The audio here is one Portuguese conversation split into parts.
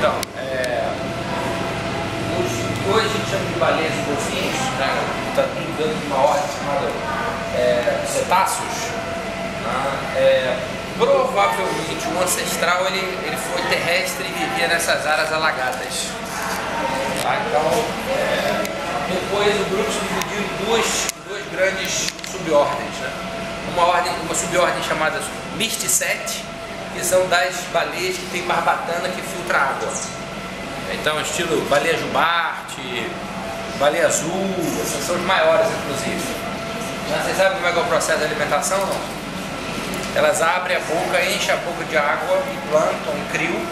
Então, hoje a gente chama de baleias e golfinhos, né? Está tudo dentro de uma ordem chamada cetáceos. Né? Provavelmente o ancestral ele foi terrestre e vivia nessas áreas alagadas. Tá? Então, depois o grupo se dividiu em duas grandes subordens. Né? Uma subordem chamada Mysticeti, que são das baleias que tem barbatana que filtra água. Então, estilo baleia jubarte, baleia azul, essas são as maiores, inclusive. Vocês sabem como é que é o processo de alimentação, não? Elas abrem a boca, enchem a boca de água e plâncton, e crio.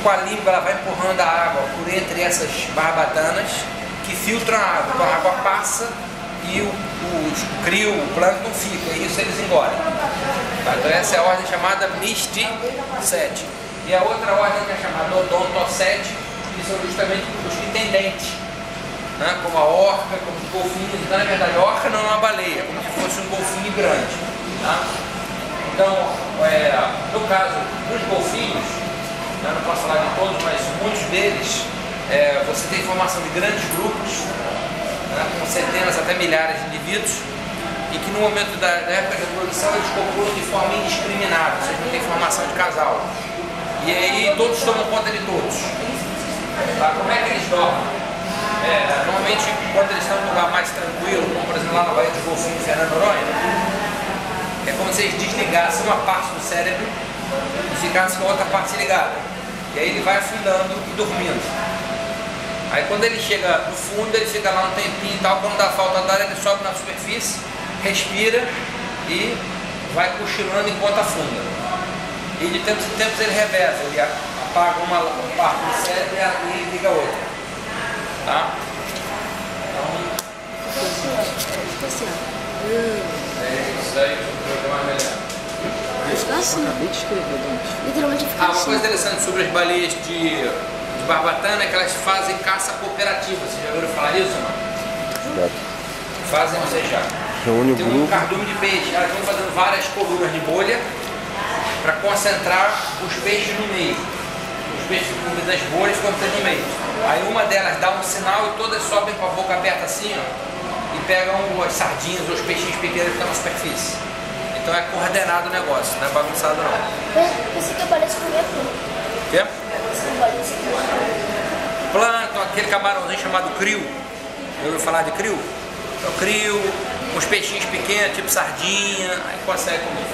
Com a língua ela vai empurrando a água por entre essas barbatanas que filtram a água. Então a água passa e o crio, o plâncton fica, e isso eles engolem. Então essa é a ordem chamada Mysticeti. E a outra ordem que é chamada Odontoceti, que são justamente os que têm dente, né? Como a orca, como os golfinhos. Então na verdade a orca não é uma baleia, como se fosse um golfinho grande. Tá? Então, no caso dos golfinhos, eu não posso falar de todos, mas muitos deles, você tem formação de grandes grupos, né, com centenas até milhares de indivíduos, e que no momento da época de reprodução eles copulam de forma indiscriminada, ou seja, não tem formação de casal. E aí todos tomam conta de todos. Tá? Como é que eles dormem? Normalmente quando eles estão num lugar mais tranquilo, como por exemplo lá na Baía dos Golfinhos, Fernando Noronha, é como se eles desligassem uma parte do cérebro e ficassem com a outra parte ligada. E aí ele vai afundando e dormindo. Aí quando ele chega no fundo, ele fica lá um tempinho e tal, quando dá falta d'ar, ele sobe na superfície, respira e vai cochilando enquanto afunda. E de tempos em tempos ele reveza, ele apaga uma parte do cérebro e liga a outra. Tá? Isso aí, vou jogar mais melhor. Eu acabei de escrever, literalmente eu fiquei uma coisa interessante sobre as baleias de barbatana é que elas fazem caça cooperativa. Vocês já ouviram falar isso, não? Fazem, ou seja, tem um cardume de peixe, elas vão fazendo várias colunas de bolha para concentrar os peixes no meio. Os peixes ficam das bolhas ficam no meio. Aí uma delas dá um sinal e todas sobem com a boca aberta assim, ó, e pegam as sardinhas ou os peixinhos pequenos que estão na superfície. Então é coordenado o negócio, não é bagunçado não. Esse que parece comer tudo. O quê? Plâncton, aquele camarãozinho chamado crio. Já ouviu falar de crio? Então crio, uns peixinhos pequenos, tipo sardinha, aí consegue comer.